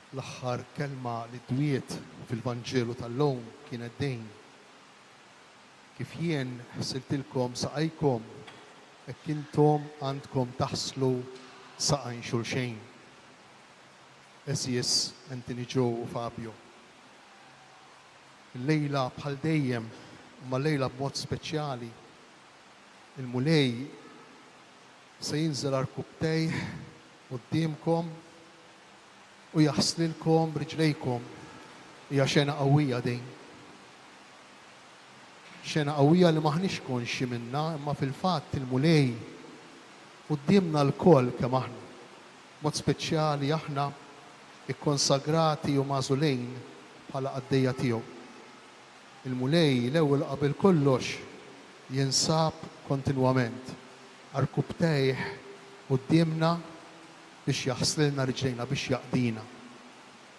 L-aħħar kelma li dwiet fil-Vanġelu tal-lum kienet dejn. Kif jien ħsiltilkom saqajkom, hekk intom għandkom taħslu saqajn xulxejn. Eżies, Anthony Joe u Fabio. Il-lejla bħal dejjem, ma lejla b'mod speċjali, il-mulej se jinżel arkubtejh qudiemkom u jaħslilkom b'riġlejkom. Hija xena qawwija dejn. Xena qawwija li maħniex konxi minnha, imma fil-fatt il-mulej qudiemna l-koll kemm aħna. Mod speċjali aħna ikkonsagrati u magħżulejn bħala qaddejja tiegħu. Il-mulej l-ewwel qabel kollox jinsab kontinwament arkubtejh qudiemna biex jaħslilna riġlejna, biex jaqdina.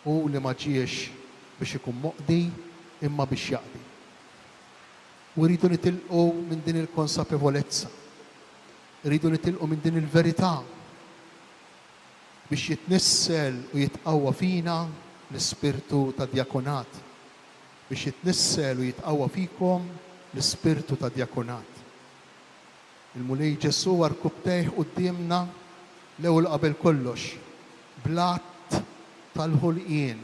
U li ma ġiex biex ikun moqdi imma biex jaqdi. U rridu nitilqu minn din il-konsapevolezza. Rridu nitilqu minn din il-verità biex jitnissel u jitqawwa fina l-ispirtu ta' djakonat. Biex jitnissel u jitqawwa fikom l-ispirtu ta' djakonat. Il-mulej Ġesu arkubtejh qudiemna l-ewwel qabel kollox blatt tal-ħolqien.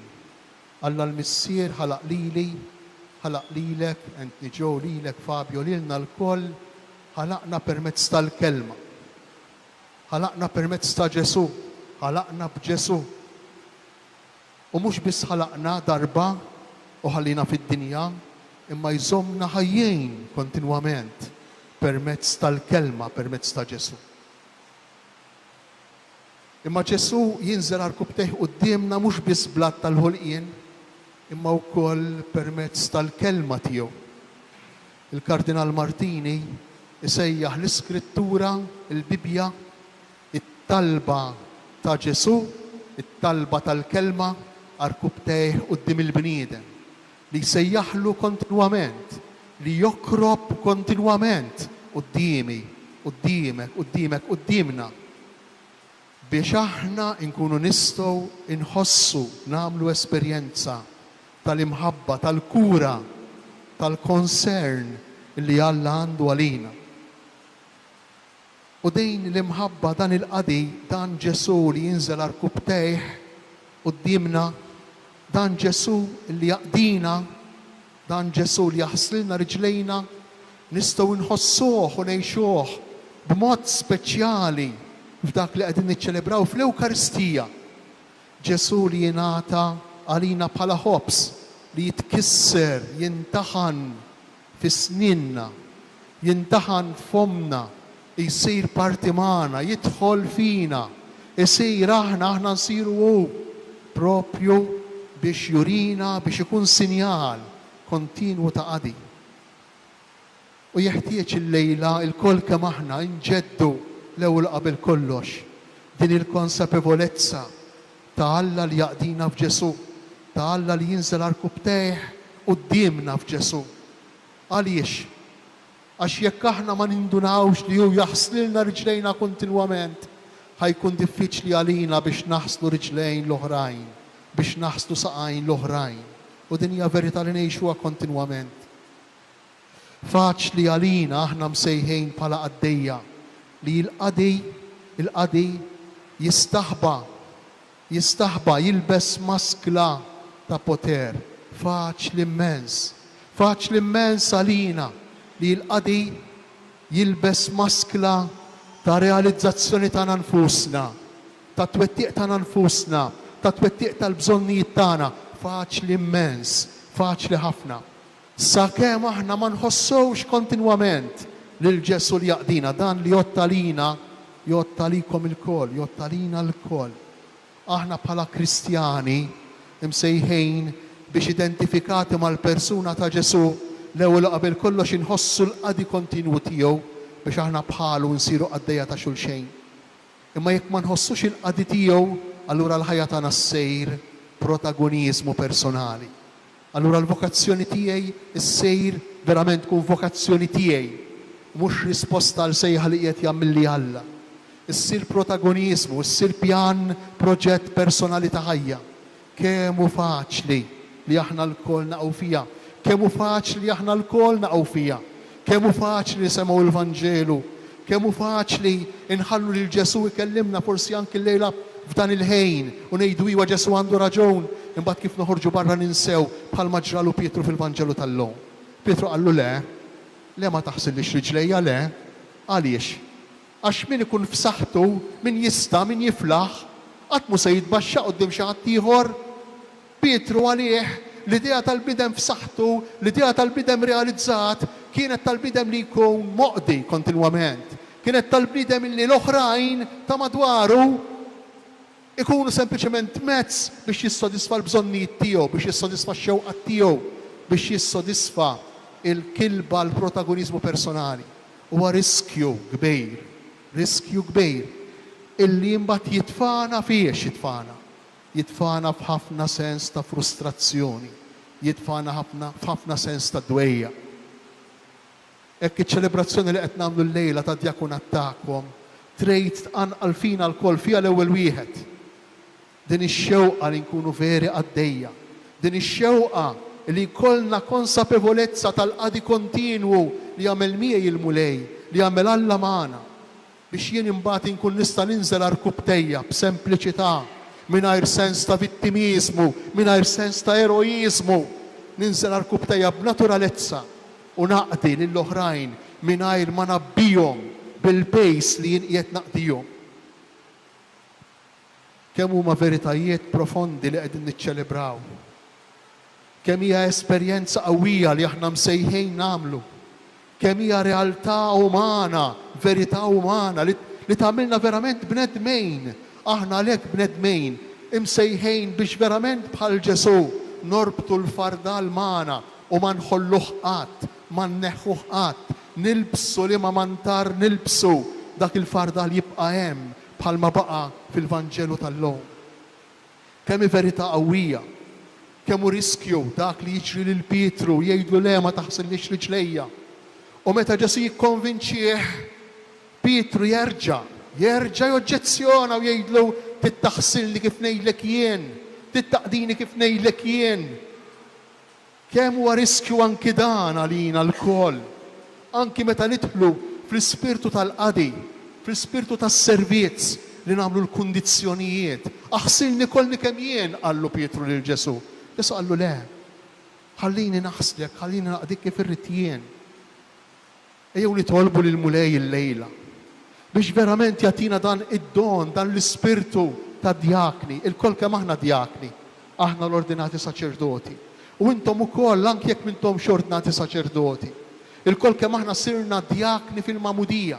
Alla l-missier ħalaq lili, ħalaq lilek, Anthony Joe, lilek Fabio, lilna l-koll, ħalaqna permezz tal-kelma. Ħalaqna permezz ta' Ġesu, ħalaqna b'Ġesu. U mhux biss ħalaqna darba u ħallina fid-dinja, imma jżommna ħajjejn kontinwament permezz tal-kelma, permezz ta' Ġesu. Imma Ġesu jinżel arkubtejh qudiemna mhux biss blatt tal-ħolqien, imma wkoll permezz tal-kelma tiegħu. Il-Kardinal Martini isejjaħ l-Iskrittura, il-Bibja, it-talba ta' Ġesu, it-talba tal-kelma arkubtejh quddiem il-bniedem li jsejjaħlu kontinwament, li jokrob kontinwament quddiemi, qudiemek, qudiemek, quddiemna. Biex aħna nkunu nistgħu inħossu nagħmlu esperjenza tal-imħabba, tal-kura, tal-konsern li Alla għandu għalina. U din l-imħabba, dan il-qadi, dan Ġesu li jinżel arkubtejh qudiemna, dan Ġesu li jaqdina, dan Ġesu li jaħslilna riġlejna, nistgħu nħossuh u ngħixuh b'mod speċjali f'dak li qegħdin niċċelebraw fl-Ewkaristija. Ġesu li jingħata għalina bħala ħobs li jitkisser, jintaħan fis-sninna, jintaħan f'omna, jsir parti magħna, jidħol fina, jsir aħna nsiru hu propju biex jurina, biex ikun sinjal kontinwu ta' qadi. U jeħtieġ il-lejla il-koll kemm aħna nġeddu l-ewwel qabel kollox din il-konsapevolezza ta' Alla li jaqdina f'Ġesu, ta' Alla li jinżel arkubtejh qudiemna f'Ġesu. Għaliex? Għax jekk aħna ma nindunawx li hu jaħslilna riġlejna kontinwament, ħajkun diffiċli għalina biex naħslu riġlejn l-oħrajn, biex naħslu saqajn l-oħrajn. U din hija verità li ngħixuha kontinwament. Faċli għalina aħna msejħejn bħala qaddejja li il-qadi jistaħba jilbes maskla ta' poter. Faċli immens għalina li l-qadi jilbes maskla ta' realizzazzjoni ta' nfusna, ta' twettiq ta' nfusna, ta' twettiq tal-bżonnijiet tagħna. Faċli immens, faċli ħafna. Sakemm aħna ma nħossux kontinwament lil Ġesu li jaqdina, dan li jottalina, jottalikom il-koll, jottalina l-koll. Aħna bħala Kristjani imsejħejn biex identifikati mal-persuna ta' Ġesu l-ewwel qabel kollox inħossu l-qadi kontinwu tiegħu biex aħna bħalu nsiru qaddejja ta' xulxejn. Imma jekk ma nħossux il-qadi tiegħu, allura l-ħajja tagħna ssejr protagonizmu personali. Allura l-vokazzjoni tiegħi ssejr verament tkun vokazzjoni tiegħi, mhux risposta għal sejħa li qiegħed jagħmilli Alla. Issir protagonizmu, issir pjan, proġett personali ta' ħajja. Kemmu faċli li aħna l-kol naqgħu fija. Kemmu faċli li aħna l-kol naqgħu fija. Kemmu faċli nisemgħu l-Vanġelu. Kemmu faċli inħallu lil Ġesu ikellimna forsi anki l-lejla f'dan il-ħejn u ngħidu iwa Ġesu għandu raġun, imbagħad kif noħorġu barra ninsew bħalma ġralu Pietru fil-Vanġelu tal-lum. Pietru qallu le ma taħsillix riġlejja le, għaliex? Għax min ikun f'saħħtu, min jista', min jiflaħ, qatt mu se jitbaxxa quddiem xi ħadd ieħor. Pietru għalih l-idea tal-bidem f'saħħtu, l-idea tal-bidem realizzat, kienet tal-bidem li jkun moqdi kontinwament. Kienet tal-bidem li l-oħrajn ta' madwaru ikunu sempliċement mezz biex jissodisfa l-bżonnijiet tiegħu, biex jissodisfa x-xewqat tiegħu, biex jissodisfa il-kilba l-protagonizmu personali. Huwa riskju kbir, illi mbagħad jitfana fiex jitfana. Jitfana f'ħafna sens ta' frustrazzjoni, jitfana f'ħafna sens ta' dwejja. Hekk iċ-ċelebrazzjoni li qed nagħmlu l-lejla ta' djakunat tagħkom trid tqanqal fina l-koll fiha l-ewwel wieħed. Din ix-xewqa li nkunu veri għaddejja, din ix-xewqa li jkollna konsapevolezza tal-qadi kontinwu li jagħmel miegħi il-mulej, li jagħmel Alla magħna, biex jien imbagħad inkun nista' ninżel arkubtejja b'sempliċità, mingħajr sens ta' vittimizmu, mingħajr sens ta' eroiżmu, ninżel arkubtejja b'naturalezza u naqdi lill-oħrajn mingħajr ma nabbihom bil-pejs li jien qiegħed naqdihom. Kemm huma veritajiet profondi li qegħdin niċċelebraw. Kemm hija esperjenza qawwija li aħna msejħin nagħmlu. Kemm hija realtà umana, verità umana li tagħmilna verament bnedmejn. Aħna għalhekk bnedmejn imsejħejn biex verament bħal Ġesu norbtu l-fardal magħna u ma nħolluh qatt, ma nneħħuh qatt, nilbsu li ma mantar nilbsu dak il-fardal jibqa' hemm bħalma baqa fil-Vanġelu tal-lum. Kemm hi verità qawwija, kemm hu riskju dak li jiġri lil Pietru jgħidu le ma taħsillix riġlejja. U meta Ġesu jikkonvinċih, Pietru jerġa' joġġezzjona u jgħidlu tittaħsilni kif ngħidlek jien, tittaqdini kif ngħidlek jien. Kemm huwa riskju anki dan għalina l-koll, anki meta nidħlu fl-ispirtu tal-qadi, fl-ispirtu tas-servizz li nagħmlu l-kundizzjonijiet. Aħsilni kollni kemm jien, qallu Pietru lil Ġesu. Ġesu qallu le, ħallini naħslek, ħallini naqdik kif irrid jien. Ejjew nitolbu lil mulej il-lejla biex verament jagħtina dan id-don, dan l-ispirtu ta' djakni, il-koll kemm aħna djakni, aħna l-ordinati saċerdoti. U intom ukoll anke jekk m'intomx ordinati saċerdoti. Il-koll kemm aħna sirna djakni fil-Magħmudija.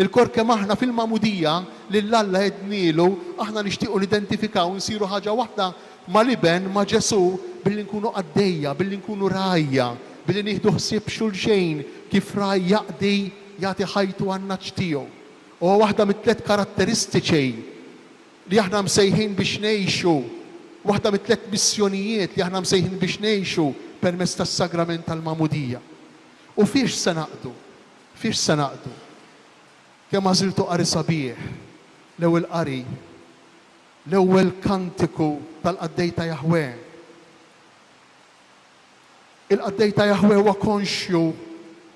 Il-koll kemm aħna fil-Magħmudija lil Alla jednielu aħna nixtiequ nidentifikaw nsiru ħaġa waħda ma' liben ma' Ġesu billi nkunu għaddejja, billi nkunu rajja, billi nieħdu ħsieb xulxejn kif raj jaqdi jagħti ħajtu għan-naċ tiegħu. U waħda mit-tliet karatteristiċi li aħna msejħin biex ngħixu, waħda mit-tliet missjonijiet li aħna msejħin biex ngħixu permezz tas-sagrament tal-Magħmudija. U fiex se naqdu? Fiex se naqdu? Kemm għażiltu qari sabiħ, l-ewwel qari, l-ewwel kantiku tal-qaddej ta' Jahwe. Il-qaddej ta' Jahwe huwa konxju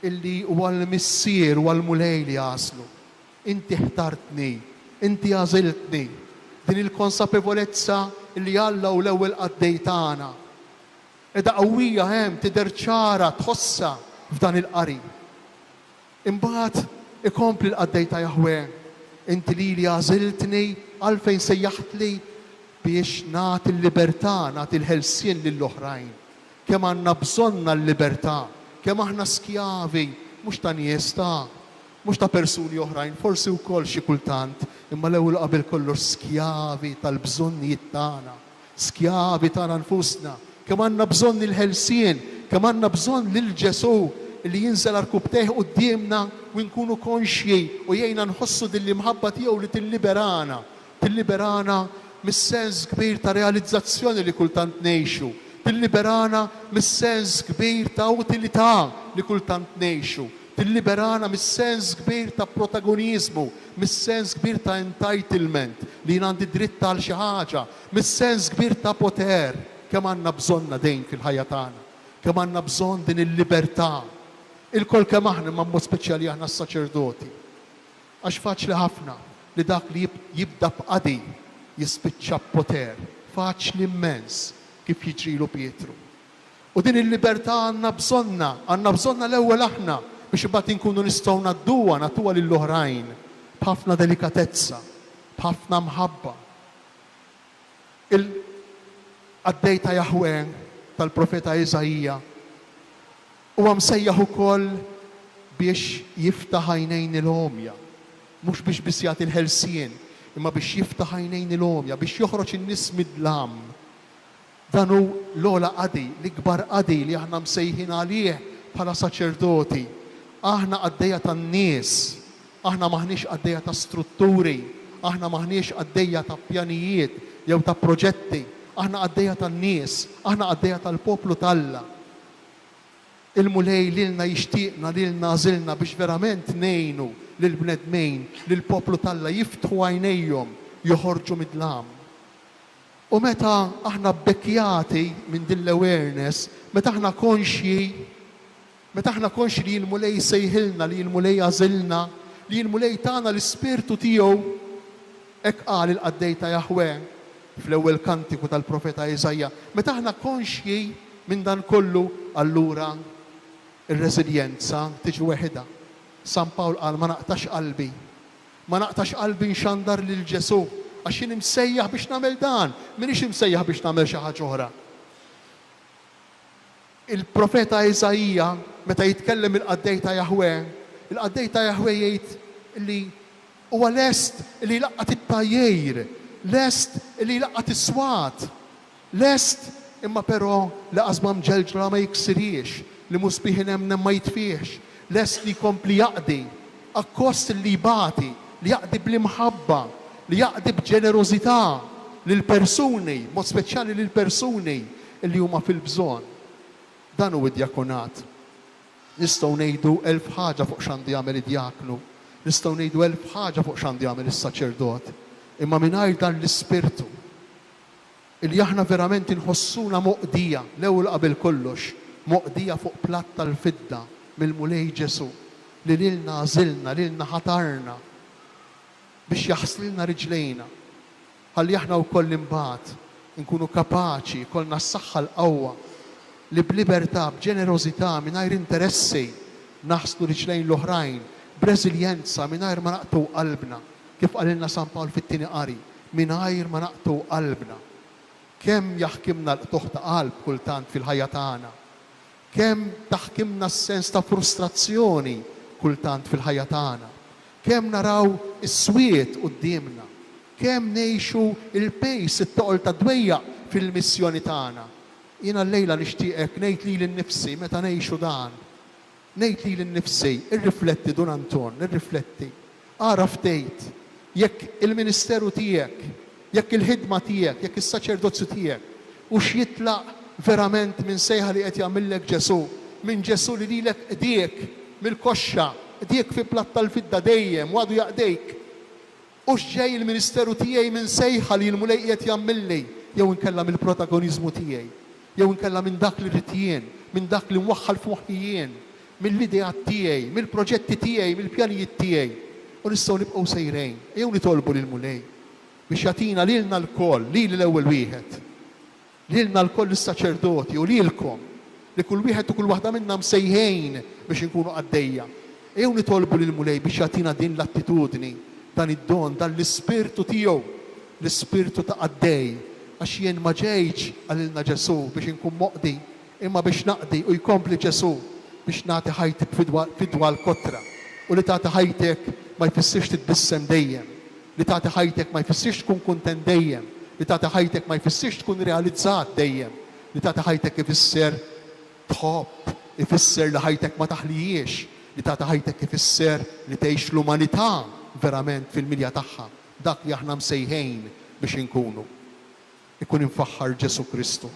illi huwa l-missier huwa l-mulej li jaslu. Inti ħtartni, inti għażiltni. Din il-konsapevolezza illi Alla u l-ewwel qaddej tagħna. Edha qawwija hemm tidher ċara tħossa f'dan il-qari. Imbagħad ikompli l-qaddej ta' Jahwe. Inti li għażiltni għalfejn sejjaħtli biex nagħti l-libertà, nagħti l-ħelsien lill-oħrajn. Kemm għandna bżonna l-libertà, kemm aħna skjavi, mhux ta' nies mhux ta' persuni oħrajn, forsi wkoll xi kultant, imma l-ewwel qabel kollox skjavi tal-bżonnijiet tagħna, skjavi tagħna nfusna, kemm għandna bżonn il-ħelsien, kemm għandna bżonn lil Ġesu li jinżel arkubtejh qudiemna u nkunu konxji u jgħinna nħossu dil-imħabba tiegħu li tilliberana mis-sens kbir ta' realizzazzjoni li kultant ngħixu, tilliberana mis-sens kbir ta' utilità li kultant ngħixu, tilliberana mis-sens kbir ta' protagonizmu, mis-sens kbir ta' entitlement, li jien għandi dritt għal xi ħaġa, mis-sens kbir ta' poter, kemm għandna bżonna dejn fil-ħajja tagħna, kemm għandna bżonn din il-libertà. Il-kol kemm aħna ma' mod speċjali aħna s-saċerdoti. Għax faċli ħafna li dak li jibda b'qadi jispiċċa b'poter, faċli immens kif jiġrilu Pietru. U din il-libertà għandna bżonna l-ewwel aħna biex imbagħad inkunu nistgħu nagħtuha lill-oħrajn b'ħafna delikatezza, b'ħafna mħabba. Il-għaddej ta' Jahwe tal-profeta Iżajija huwa msejjaħ ukoll biex jiftaħ għajnejn il-għomja, mhux biex biss jagħti l-ħelsien, imma biex jiftaħ għajnejn il-għomja, biex joħroġ in-nies mid-dlam. Dan hu l-ogħla qadi, l-ikbar qadi li aħna msejħin għalih bħala saċerdoti. Aħna għaddejja tan-nies, aħna maħniex għaddejja ta' strutturi, aħna maħniex għaddejja ta' pjanijiet jew ta' proġetti, aħna għaddejja tan-nies, aħna għaddejja tal-poplu Alla. Il-mulej lilna jixtieqna, lilna żilna biex verament ngħinu lill-bnedmejn, lill-poplu Alla jiftħu għajnejhom joħorġu mid-dlam. U meta aħna bekkjati minn din l-awareness, meta aħna konxji li l-mulej sejħilna, li l-mulej għażilna, li l-mulej tagħna l-ispirtu tiegħu, hekk qal il-qaddej ta' Jahwe fl-ewwel kantiku tal-profeta Iżajja. Meta aħna konxji minn dan kollu, allura ir-reżiljenza tiġi weħida. San Pawl qal ma naqtax qalbi nxandar lil Ġesu. Għax jien imsejjaħ biex nagħmel dan, m'iniex imsejjaħ biex nagħmel xi ħaġa oħra. Il-profeta Iżajija meta jitkellem il-qaddej ta' Jahwe, il-qaddej ta' Jahwe jgħid li huwa lest li jlaqqat it-tajjejr, lest li jlaqqat is-swat, lest imma però laqas ma mġelġla ma jiksiriex, li mhux biħin hemm ma jitfiex, lest li jkompli jaqdi, akkost li jbati, li jaqdi bl-imħabba, li jaqdi b'ġenerożità lill-persuni, mod speċjali lill-persuni li huma fil-bżonn. Dan hu id-djakunat. Nistgħu ngħidu elf ħaġa fuq x'għandu jagħmel id-djaknu, nistgħu ngħidu elf ħaġa fuq x'għandu jagħmel is-saċerdot, imma mingħajr dan l-ispirtu li aħna verament inħossuna moqdija l-ewwel qabel kollox, moqdija fuq platt tal-fidda mill-mulej Ġesu li lilna għażilna, lilna ħatarna biex jaħslilna riġlejna, ħalli aħna wkoll imbagħad nkunu kapaċi kollna s-saħħa l-qawwa li b'libertà, b'ġenerożità, mingħajr interessi naħslu riġlejn l-oħrajn, b'reżiljenza mingħajr ma naqtu qalbna, kif qalilna San Pawl fit-tieni qari, mingħajr ma naqtu qalbna. Kemm jaħkimna l-qtuħ ta' qalb kultant fil-ħajja tagħna, kemm taħkimna s-sens ta' frustrazzjoni kultant fil-ħajja tagħna, kemm naraw is-swiet qudiemna, kemm ngħixu il-pejs it-toqol ta' dwejjaq fil-missjoni tagħna. Jiena llejla nixtieqek ngħid lili nnifsi meta ngħixu dan. Ngħid lili nnifsi, irrifletti Dun Anton, irrifletti. Ara ftejt jekk il-ministeru tiegħek, jekk il-ħidma tiegħek, jekk is-saċerdozzju tiegħek hux jitlaq verament minn sejħa li qed jagħmillek Ġesu, minn Ġesu li lilek qiegħek mill-koxxa, qiegħek fi platt tal-fidda dejjem għadu jaqdejk. Hux ġej il-ministeru tiegħi minn sejħa li l-mulej qiegħed jagħmilli, jew inkella mill-protagoniżmu tiegħi, jew inkella minn dak li rrid jien, minn dak li mwaħħal f'moħħi jien, mill-ideat tiegħi, mill-proġetti tiegħi, mill-pjanijiet tiegħi. U nistgħu nibqgħu sejrejn, jew nitolbu lill-mulej biex jagħtina lilna l-koll, lili l-ewwel wieħed, lilna l-koll is-saċerdoti u lilkom li kull wieħed u kull waħda minnha msejħejn biex inkunu għaddejja. Jew nitolbu lill-mulej biex jagħtina din l-attitudni, dan id-don, dan l-ispirtu tiegħu, l-ispirtu ta' għaddej, għax jien ma ġejtx għalilna Ġesu biex inkun moqdi, imma biex naqdi u jkompli Ġesu biex nagħti ħajtek fidwa l-kotra. U li tagħti ħajtek ma jfissirx titbissem dejjem, li tagħti ħajtek ma jfissirx tkun kuntent dejjem, li tagħti ħajtek ma jfissirx tkun realizzat dejjem, li tagħti ħajtek ifisser tħobb, ifisser li ħajtek ma taħlijiex, li tagħti ħajtek ifisser li tgħix l-umanità verament fil-milja tagħha, dak li aħna msejħejn biex inkunu. Ikun infaħħar Ġesu Kristu.